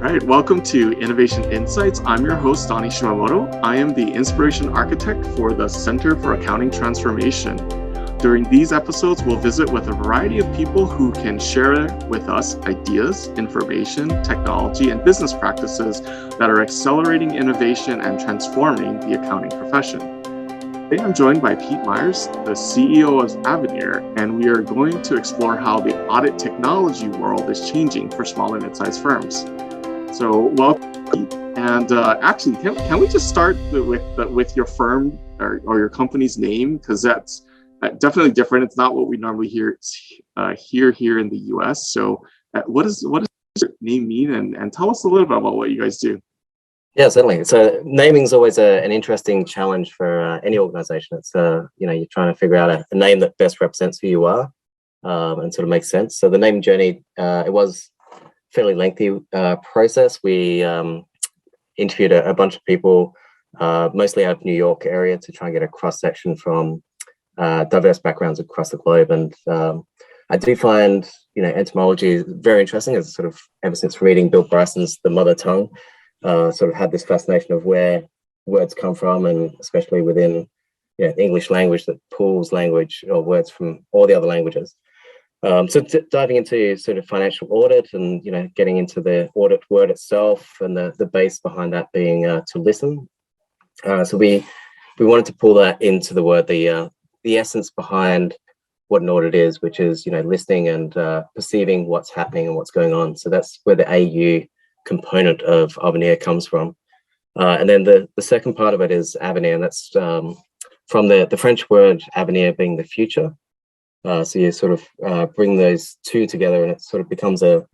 All right, welcome to Innovation Insights. I'm your host, Donny Shimamoto. I am the Inspiration Architect for the Center for Accounting Transformation. During these episodes, we'll visit with a variety of people who can share with us ideas, information, technology, and business practices that are accelerating innovation and transforming the accounting profession. Today, I'm joined by Pete Myers, the CEO of Auvenir, and we are going to explore how the audit technology world is changing for small and mid-sized firms. So welcome, Pete. And actually, can we just start with your firm or your company's name? Because that's definitely different. It's not what we normally hear here in the US. So what does your name mean? And tell us a little bit about what you guys do. Yeah, certainly. So naming is always an interesting challenge for any organization. It's, you're trying to figure out a name that best represents who you are and sort of makes sense. So the name journey, it was fairly lengthy process. We interviewed a bunch of people, mostly out of New York area, to try and get a cross section from diverse backgrounds across the globe. And I do find, entomology very interesting. As sort of ever since reading Bill Bryson's The Mother Tongue, sort of had this fascination of where words come from, and especially within the English language that pulls language or words from all the other languages. So diving into sort of financial audit and, getting into the audit word itself and the base behind that being to listen. So we wanted to pull that into the word, the essence behind what an audit is, which is, listening and perceiving what's happening and what's going on. So that's where the AU component of Auvenir comes from. And then the second part of it is avenir, and that's from the French word avenir being the future. So you sort of bring those two together, and it sort of becomes a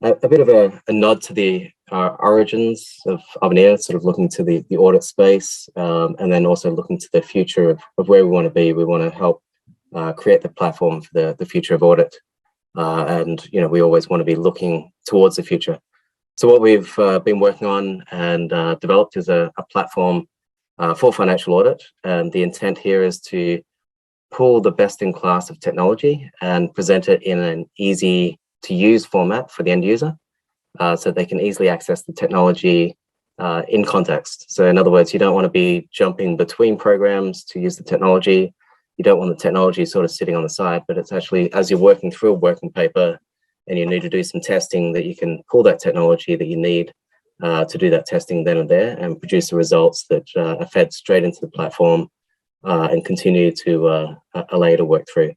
bit of a nod to the origins of Auvenir, sort of looking to the audit space, and then also looking to the future of where we want to be. We want to help create the platform for the future of audit. And, we always want to be looking towards the future. So what we've been working on and developed is a platform for financial audit. And the intent here is to pull the best in class of technology and present it in an easy to use format for the end user, so they can easily access the technology in context. So in other words, you don't want to be jumping between programs to use the technology. You don't want the technology sort of sitting on the side, but it's actually as you're working through a working paper and you need to do some testing, that you can pull that technology that you need to do that testing then and there and produce the results that are fed straight into the platform and continue to allow you to work through.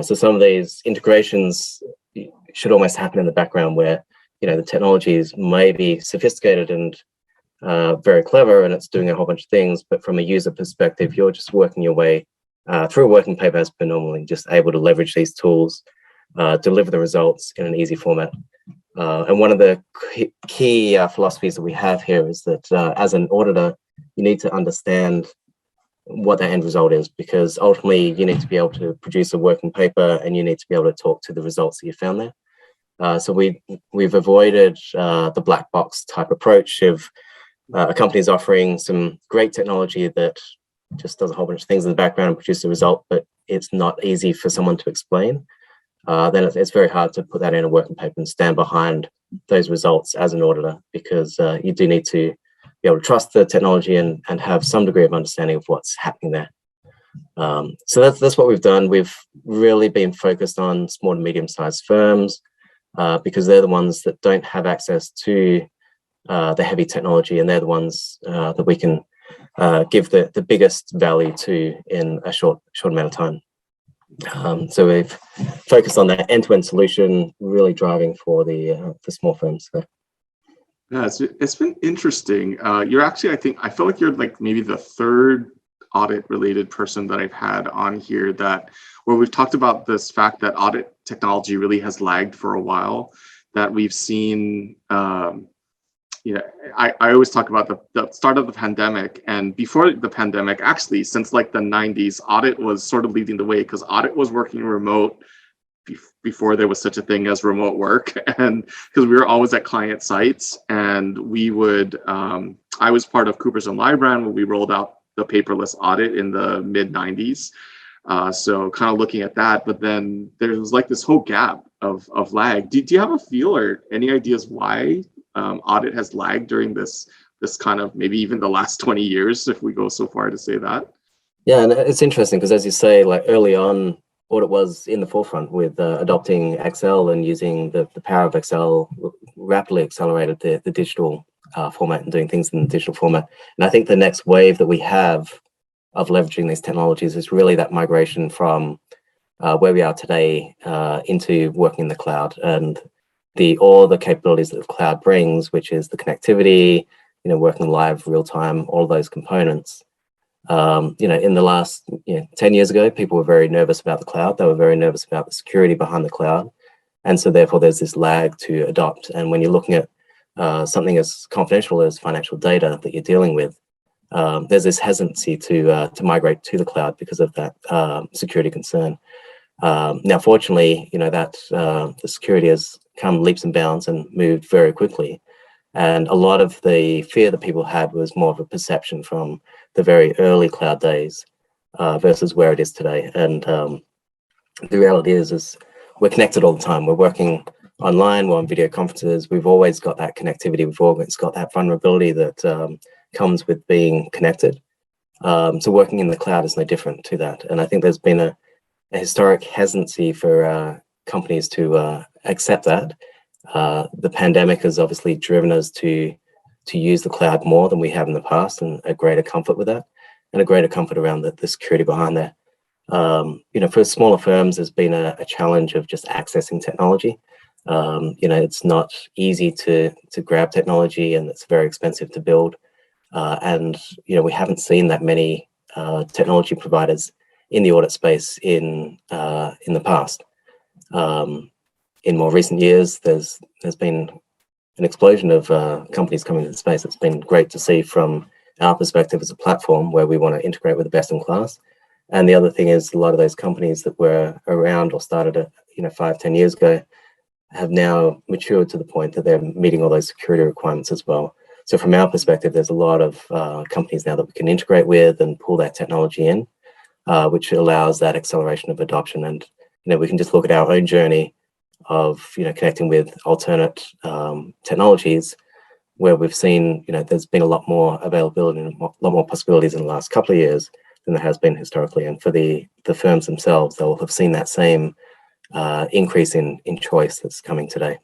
So some of these integrations should almost happen in the background where, the technologies may be sophisticated and very clever and it's doing a whole bunch of things, but from a user perspective, you're just working your way through a working paper as per normal, and just able to leverage these tools, deliver the results in an easy format. And one of the key philosophies that we have here is that as an auditor, you need to understand what that end result is, because ultimately you need to be able to produce a working paper and you need to be able to talk to the results that you found there. So we've avoided the black box type approach of a company is offering some great technology that just does a whole bunch of things in the background and produce the result, but it's not easy for someone to explain. Then it's very hard to put that in a working paper and stand behind those results as an auditor, because you do need to be able to trust the technology and have some degree of understanding of what's happening there. So that's what we've done. We've really been focused on small to medium-sized firms because they're the ones that don't have access to the heavy technology, and they're the ones that we can give the biggest value to in a short amount of time. So we've focused on that end-to-end solution, really driving for the small firms. So. Yeah, it's been interesting. You're actually, I feel like you're like maybe the third audit-related person that I've had on here where we've talked about this fact that audit technology really has lagged for a while. That we've seen, I always talk about the start of the pandemic, and before the pandemic, actually since like the 90s, audit was sort of leading the way, because audit was working remote before there was such a thing as remote work, and because we were always at client sites, and we would I was part of Coopers and Lybrand when we rolled out the paperless audit in the mid 90s. So kind of looking at that, but then there was like this whole gap of lag. Do you have a feel or any ideas why Audit has lagged during this kind of maybe even the last 20 years, if we go so far to say that. Yeah, and it's interesting because, as you say, like early on, Audit was in the forefront with adopting Excel and using the power of Excel, rapidly accelerated the digital format and doing things in the digital format. And I think the next wave that we have of leveraging these technologies is really that migration from where we are today into working in the cloud, and all the capabilities that the cloud brings, which is the connectivity, working live, real time, all of those components. In the last 10 years ago, people were very nervous about the cloud. They were very nervous about the security behind the cloud. And so therefore there's this lag to adopt. And when you're looking at something as confidential as financial data that you're dealing with, there's this hesitancy to migrate to the cloud because of that security concern. Now, fortunately, that the security has come leaps and bounds and moved very quickly. And a lot of the fear that people had was more of a perception from the very early cloud days versus where it is today. And the reality is we're connected all the time. We're working online, we're on video conferences. We've always got that connectivity. We've always got that vulnerability that comes with being connected. So working in the cloud is no different to that. And I think there's been a historic hesitancy for companies to accept that. The pandemic has obviously driven us to use the cloud more than we have in the past, and a greater comfort with that, and a greater comfort around the security behind that. For smaller firms, there's been a challenge of just accessing technology. It's not easy to grab technology, and it's very expensive to build. And we haven't seen that many technology providers in the audit space in the past. In more recent years, there's been an explosion of companies coming into the space. It's been great to see from our perspective as a platform where we want to integrate with the best in class. And the other thing is a lot of those companies that were around or started 5-10 years ago have now matured to the point that they're meeting all those security requirements as well. So from our perspective, there's a lot of companies now that we can integrate with and pull that technology in, which allows that acceleration of adoption. And we can just look at our own journey of connecting with alternate technologies, where we've seen there's been a lot more availability and a lot more possibilities in the last couple of years than there has been historically. And for the firms themselves, they'll have seen that same increase in choice that's coming today.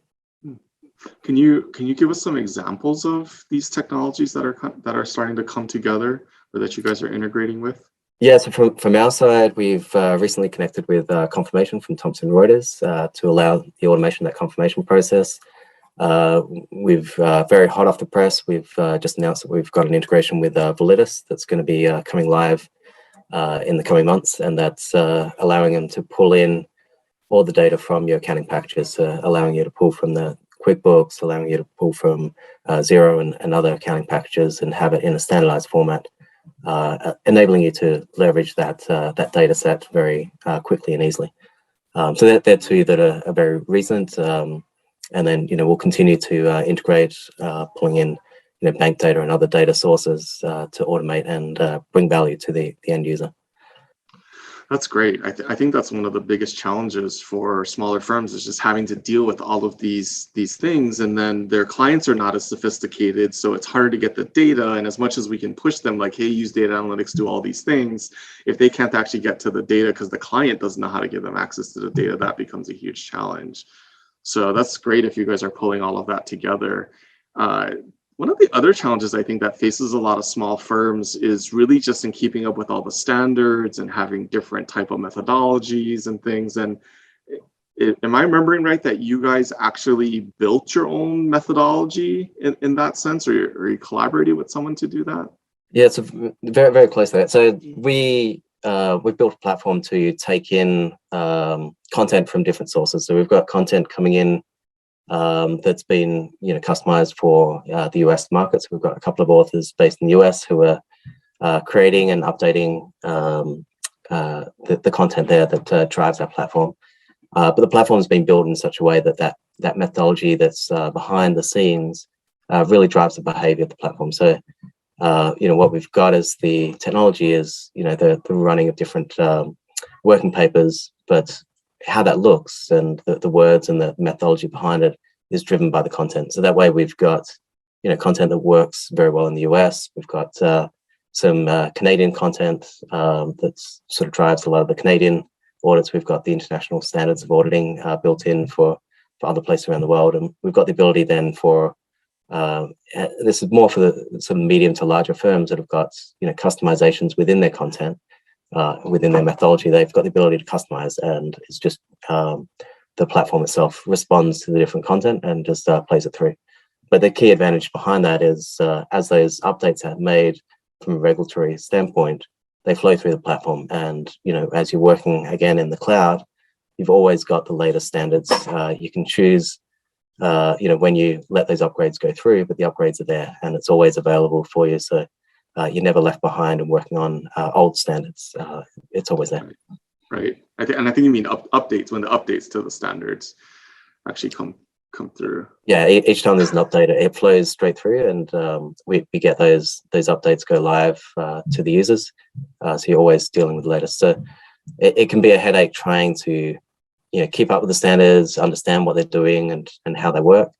Can you give us some examples of these technologies that are starting to come together, or that you guys are integrating with? Yeah, so from our side, we've recently connected with Confirmation from Thomson Reuters to allow the automation of that confirmation process. We've very hot off the press, we've just announced that we've got an integration with Validus that's going to be coming live in the coming months, and that's allowing them to pull in all the data from your accounting packages, allowing you to pull from the QuickBooks, allowing you to pull from Xero and other accounting packages and have it in a standardized format. Enabling you to leverage that data set very quickly and easily. So they're two that are very recent, and then we'll continue to integrate, pulling in bank data and other data sources to automate and bring value to the end user. That's great. I think that's one of the biggest challenges for smaller firms, is just having to deal with all of these things, and then their clients are not as sophisticated, so it's harder to get the data. And as much as we can push them, like, hey, use data analytics, do all these things, if they can't actually get to the data because the client doesn't know how to give them access to the data, that becomes a huge challenge. So that's great if you guys are pulling all of that together. One of the other challenges I think that faces a lot of small firms is really just in keeping up with all the standards and having different type of methodologies and things. And am I remembering right that you guys actually built your own methodology in that sense, or you collaborated with someone to do that? Yeah, it's very, very close to that. So we've built a platform to take in content from different sources. So we've got content coming in that's been customized for the US market. So we've got a couple of authors based in the US who are creating and updating the content there that drives our platform. But the platform has been built in such a way that methodology that's behind the scenes really drives the behavior of the platform. So what we've got is the technology is the running of different working papers, but how that looks and the words and the methodology behind it is driven by the content. So that way we've got, content that works very well in the US. We've got some Canadian content that sort of drives a lot of the Canadian audits. We've got the international standards of auditing built in for other places around the world. And we've got the ability then for, this is more for the sort of medium to larger firms that have got, customizations within their content, within their methodology. They've got the ability to customize, and it's just the platform itself responds to the different content and just plays it through. But the key advantage behind that is as those updates are made from a regulatory standpoint, they flow through the platform. And, as you're working again in the cloud, you've always got the latest standards. You can choose, when you let those upgrades go through, but the upgrades are there and it's always available for you. So you're never left behind and working on old standards. It's always there. Right. I think you mean updates, when the updates to the standards actually come through. Yeah, each time there's an update, it flows straight through, and we get those updates go live to the users. So you're always dealing with the latest. So it can be a headache trying to keep up with the standards, understand what they're doing and how they work.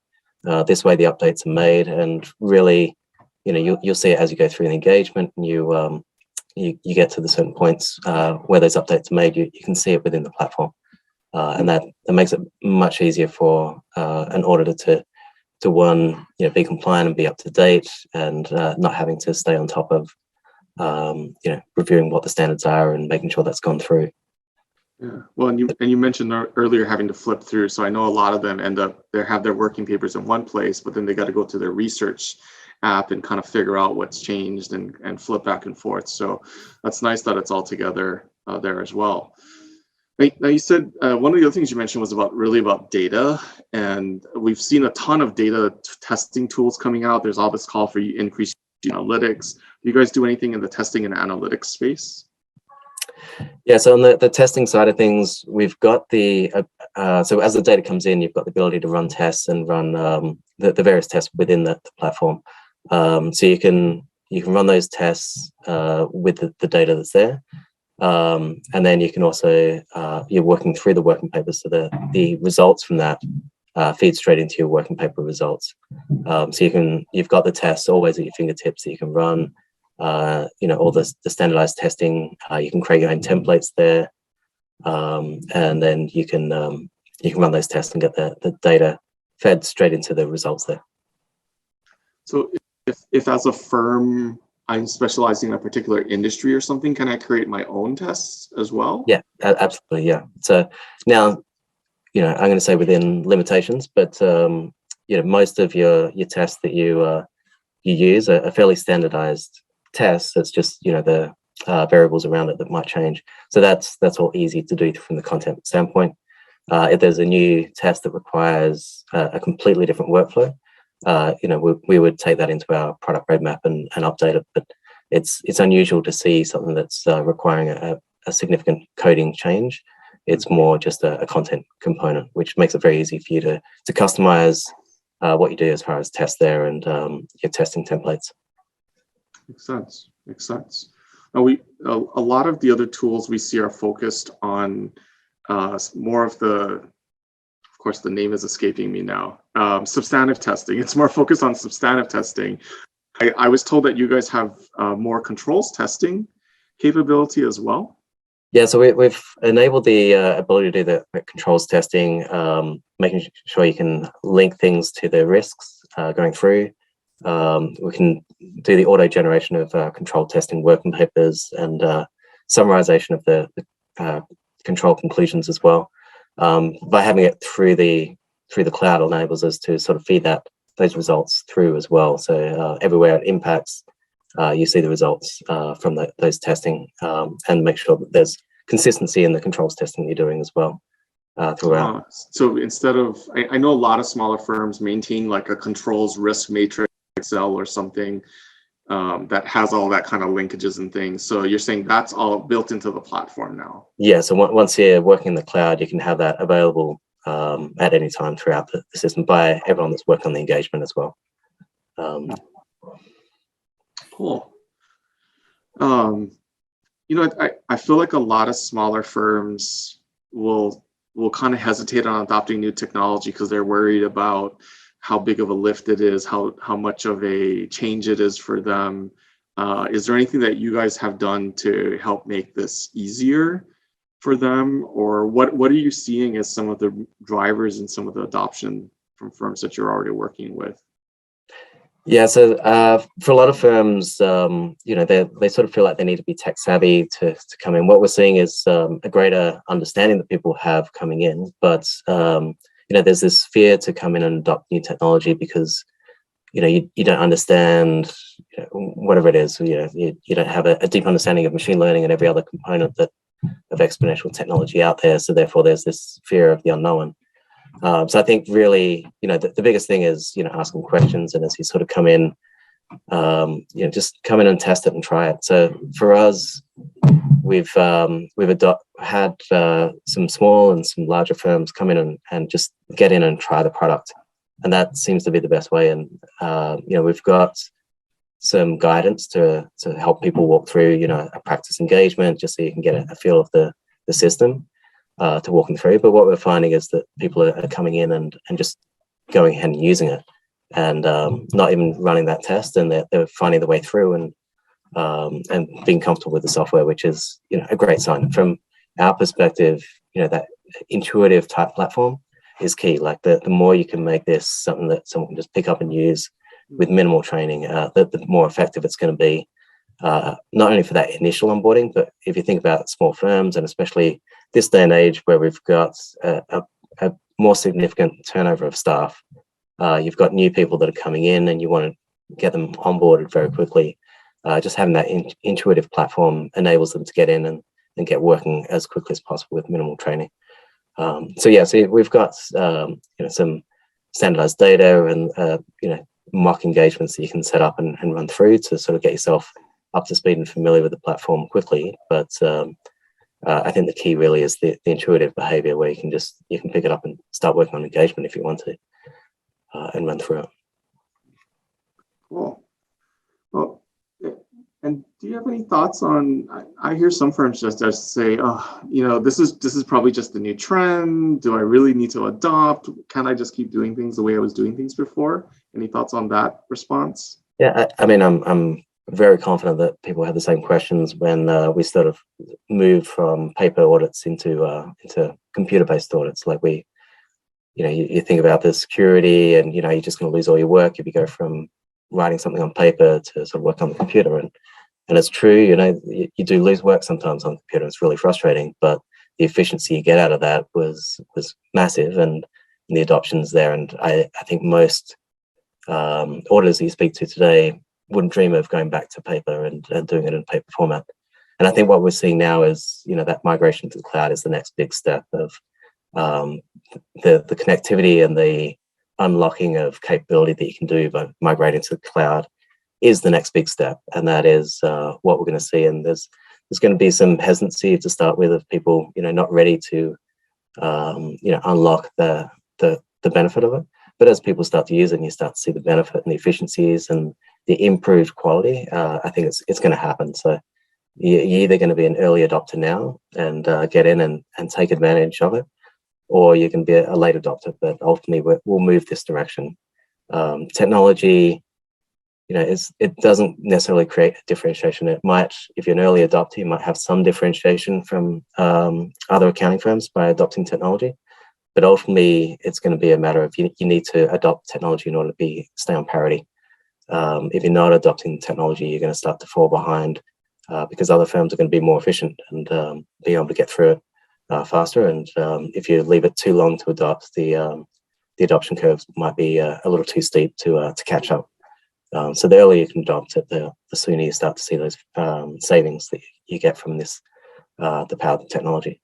This way the updates are made, and really, you'll see it as you go through the engagement, and you get to the certain points where those updates are made. You can see it within the platform. And that makes it much easier for an auditor to one, be compliant and be up to date, and not having to stay on top of, reviewing what the standards are and making sure that's gone through. Yeah. Well, and you mentioned earlier having to flip through. So I know a lot of them have their working papers in one place, but then they got to go to their research app and kind of figure out what's changed and flip back and forth. So that's nice that it's all together there as well. Now, you said one of the other things you mentioned was about data, and we've seen a ton of data testing tools coming out. There's all this call for increased analytics. Do you guys do anything in the testing and analytics space? Yeah, so on the testing side of things, we've got so as the data comes in, you've got the ability to run tests and run the various tests within the platform. So you can run those tests with the data that's there. And then you can also, you're working through the working papers, so the results from that feed straight into your working paper results. So you've got the tests always at your fingertips that you can run, all the standardized testing. You can create your own templates there, and then you can run those tests and get the data fed straight into the results there. So if as a firm I'm specializing in a particular industry or something, can I create my own tests as well? Yeah, absolutely. Yeah. So now, I'm going to say within limitations, but most of your tests that you use are fairly standardized tests. It's just the variables around it that might change. So that's all easy to do from the content standpoint. If there's a new test that requires a completely different workflow, we would take that into our product roadmap and update it. But it's unusual to see something that's requiring a significant coding change. It's more just a content component, which makes it very easy for you to customize what you do as far as tests there and your testing templates. Makes sense. Now a lot of the other tools we see are focused on more of course, the name is escaping me now. Substantive testing. It's more focused on substantive testing. I was told that you guys have more controls testing capability as well. Yeah, so we've enabled the ability to do the controls testing, making sure you can link things to the risks going through. We can do the auto generation of control testing working papers and summarization of the control conclusions as well. By having it through the cloud enables us to sort of feed those results through as well. So everywhere it impacts, you see the results from those testing, and make sure that there's consistency in the controls testing you're doing as well throughout. So instead of, I know a lot of smaller firms maintain like a controls risk matrix Excel or something that has all that kind of linkages and things. So you're saying that's all built into the platform now? Yeah. So once you're working in the cloud, you can have that available at any time throughout the system by everyone that's working on the engagement as well. Cool. I feel like a lot of smaller firms will will kind of hesitate on adopting new technology because they're worried about how big of a lift it is, how much of a change it is for them. Is there anything that you guys have done to help make this easier for them, or what are you seeing as some of the drivers and some of the adoption from firms that you're already working with? Yeah, so for a lot of firms, they sort of feel like they need to be tech savvy to come in. What we're seeing is a greater understanding that people have coming in, but there's this fear to come in and adopt new technology because you don't understand whatever it is. You don't have a deep understanding of machine learning and every other component of exponential technology out there. So therefore, there's this fear of the unknown. So I think really, the biggest thing is, asking questions, and as you sort of come in, just come in and test it and try it. So for us, we've had some small and some larger firms come in and just get in and try the product, and that seems to be the best way. And we've got some guidance to help people walk through, a practice engagement, just so you can get a feel of the system. To walking through, but what we're finding is that people are coming in and just going ahead and using it, and not even running that test, and they're finding the way through and being comfortable with the software, which is a great sign from our perspective. That intuitive type platform is key. Like the more you can make this something that someone can just pick up and use with minimal training, the more effective it's going to be. Not only for that initial onboarding, but if you think about small firms, and especially this day and age where we've got a more significant turnover of staff, you've got new people that are coming in and you want to get them onboarded very quickly. Just having that intuitive platform enables them to get in and get working as quickly as possible with minimal training. So we've got some standardized data and mock engagements that you can set up and run through to sort of get yourself up to speed and familiar with the platform quickly. But I think the key really is the intuitive behavior, where you can pick it up and start working on engagement if you want to, and run through it. Cool. Well, and do you have any thoughts on? I hear some firms just say, "Oh, this is probably just the new trend. Do I really need to adopt? Can I just keep doing things the way I was doing things before?" Any thoughts on that response? Yeah, I mean, I'm very confident that people have the same questions when we sort of move from paper audits into computer-based audits. Like you think about the security, and you're just going to lose all your work if you go from writing something on paper to sort of work on the computer. And it's true, you do lose work sometimes on the computer. It's really frustrating, but the efficiency you get out of that was massive, and the adoption's there. And I think most auditors you speak to today wouldn't dream of going back to paper and doing it in paper format. And I think what we're seeing now is, that migration to the cloud is the next big step of the connectivity and the unlocking of capability that you can do by migrating to the cloud is the next big step. And that is what we're going to see. And there's going to be some hesitancy to start with of people, not ready to, unlock the benefit of it. But as people start to use it and you start to see the benefit and the efficiencies and the improved quality, I think it's going to happen. So you're either going to be an early adopter now and get in and take advantage of it, or you can be a late adopter. But ultimately, we'll move this direction. Technology, it doesn't necessarily create a differentiation. It might, if you're an early adopter, you might have some differentiation from other accounting firms by adopting technology. But ultimately, it's going to be a matter of you need to adopt technology in order to stay on parity. If you're not adopting technology, you're going to start to fall behind because other firms are going to be more efficient and be able to get through it faster. And if you leave it too long to adopt, the adoption curves might be a little too steep to catch up. So the earlier you can adopt it, the sooner you start to see those savings that you get from this, the power of technology.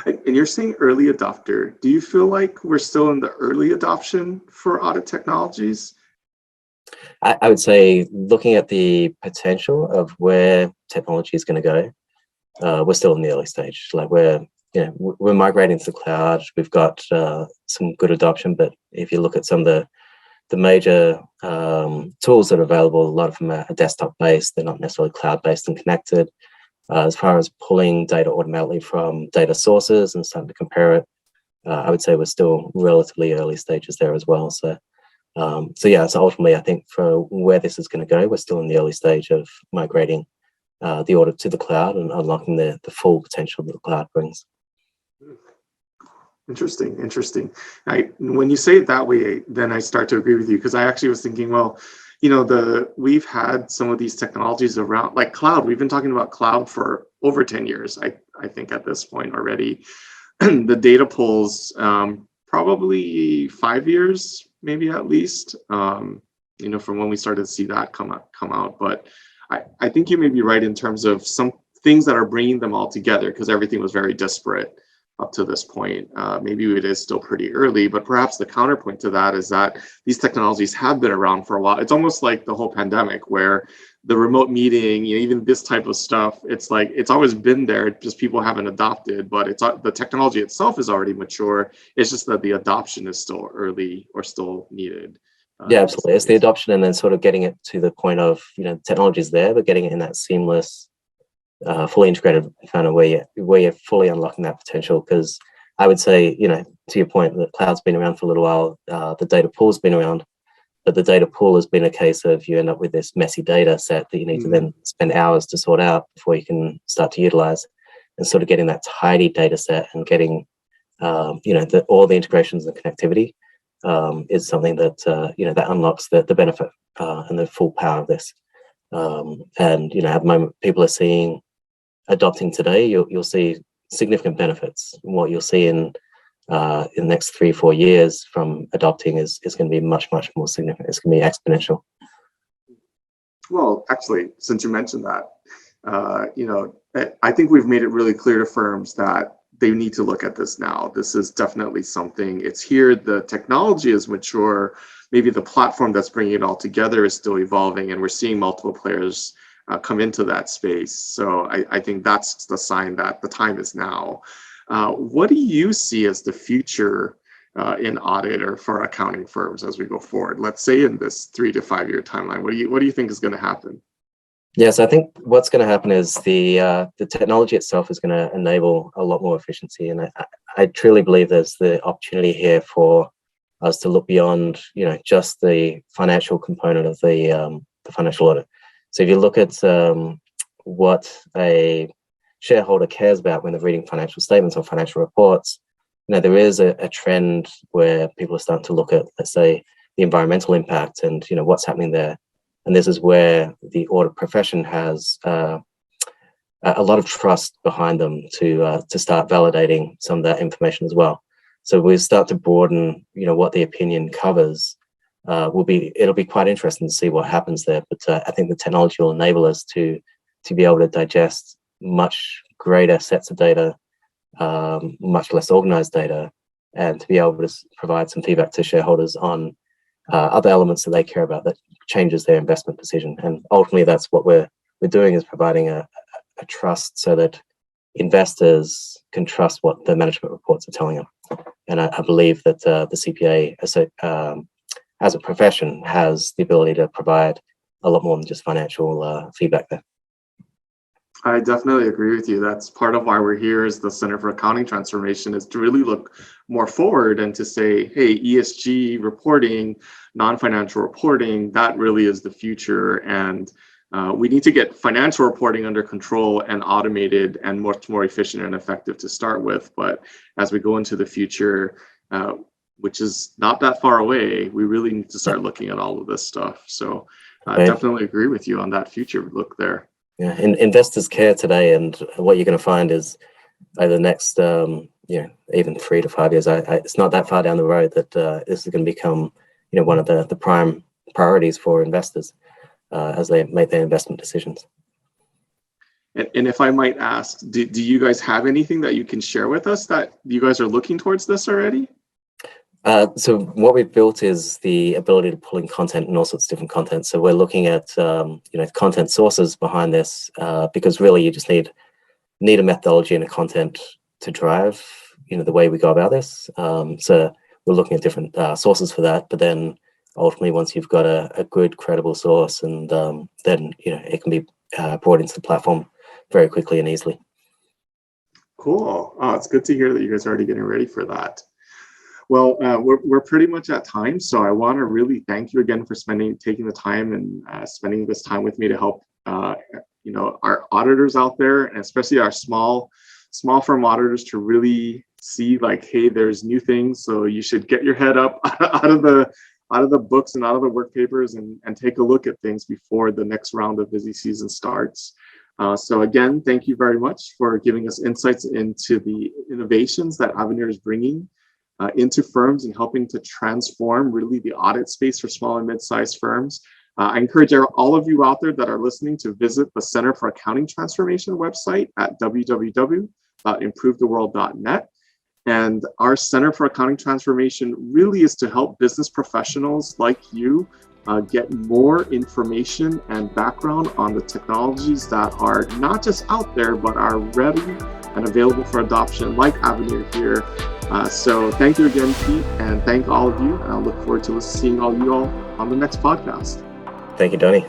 And you're saying early adopter. Do you feel like we're still in the early adoption for audit technologies? I would say, looking at the potential of where technology is going to go, we're still in the early stage. Like we're migrating to the cloud. We've got some good adoption, but if you look at some of the major tools that are available, a lot of them are desktop based. They're not necessarily cloud based and connected. As far as pulling data automatically from data sources and starting to compare it, I would say we're still relatively early stages there as well. So yeah, so ultimately, I think for where this is going to go, we're still in the early stage of migrating the audit to the cloud and unlocking the full potential that the cloud brings. Interesting. When you say it that way, then I start to agree with you, because I actually was thinking, well, we've had some of these technologies around, like cloud. We've been talking about cloud for over 10 years, I think at this point already. The data pulls, probably 5 years, maybe at least, from when we started to see that come out. But I think you may be right in terms of some things that are bringing them all together, because everything was very disparate up to this point. Maybe it is still pretty early, but perhaps the counterpoint to that is that these technologies have been around for a while. It's almost like the whole pandemic, where the remote meeting, even this type of stuff, it's like it's always been there, just people haven't adopted, but the technology itself is already mature. It's just that the adoption is still early or still needed. Yeah, absolutely. It's the adoption, and then sort of getting it to the point of, the technology is there, but getting it in that seamless, fully integrated kind of where you're fully unlocking that potential. Because I would say, to your point, the cloud's been around for a little while, the data pool's been around, but the data pool has been a case of you end up with this messy data set that you need to then spend hours to sort out before you can start to utilize, and sort of getting that tidy data set and getting, all the integrations and connectivity is something that, that unlocks the benefit and the full power of this. And, at the moment, people are seeing, adopting today, you'll see significant benefits. What you'll see in the next 3-4 years from adopting is going to be much, much more significant. It's going to be exponential. Well, actually, since you mentioned that, I think we've made it really clear to firms that they need to look at this now. This is definitely something. It's here. The technology is mature. Maybe the platform that's bringing it all together is still evolving, and we're seeing multiple players come into that space. So I think that's the sign that the time is now. What do you see as the future in audit or for accounting firms as we go forward? Let's say in this 3 to 5 year timeline, what do you think is going to happen? Yes, I think what's going to happen is the technology itself is going to enable a lot more efficiency, and I truly believe there's the opportunity here for us to look beyond, just the financial component of the financial audit. So if you look at what a shareholder cares about when they're reading financial statements or financial reports, there is a trend where people are starting to look at, let's say, the environmental impact and what's happening there. And this is where the audit profession has a lot of trust behind them to start validating some of that information as well. So we start to broaden, what the opinion covers. It'll be quite interesting to see what happens there. But I think the technology will enable us to be able to digest much greater sets of data, much less organized data, and to be able to provide some feedback to shareholders on other elements that they care about that changes their investment decision. And ultimately, that's what we're doing, is providing a trust so that investors can trust what the management reports are telling them. And I believe that the CPA as a profession has the ability to provide a lot more than just financial feedback there. I definitely agree with you. That's part of why we're here as the Center for Accounting Transformation, is to really look more forward and to say, hey, ESG reporting, non-financial reporting, that really is the future. And we need to get financial reporting under control and automated and much more efficient and effective to start with. But as we go into the future, which is not that far away, we really need to start looking at all of this stuff. So I definitely agree with you on that future look there. Yeah, investors care today, and what you're going to find is over the next, even 3 to 5 years, it's not that far down the road that this is going to become, one of the prime priorities for investors as they make their investment decisions. And if I might ask, do you guys have anything that you can share with us that you guys are looking towards this already? So what we've built is the ability to pull in content and all sorts of different content. So we're looking at content sources behind this because really you just need a methodology and a content to drive the way we go about this. So we're looking at different sources for that. But then ultimately, once you've got a good credible source, and then it can be brought into the platform very quickly and easily. Cool. It's good to hear that you guys are already getting ready for that. Well, we're pretty much at time, so I want to really thank you again for taking the time and spending this time with me to help our auditors out there, and especially our small firm auditors, to really see like, hey, there's new things, so you should get your head up out of the books and out of the work papers and take a look at things before the next round of busy season starts. So again, thank you very much for giving us insights into the innovations that Auvenir is bringing into firms and helping to transform really the audit space for small and mid-sized firms. I encourage all of you out there that are listening to visit the Center for Accounting Transformation website at www.improvetheworld.net. And our Center for Accounting Transformation really is to help business professionals like you get more information and background on the technologies that are not just out there, but are ready and available for adoption, like Auvenir here. So thank you again, Pete, and thank all of you. And I look forward to seeing all you all on the next podcast. Thank you, Donny.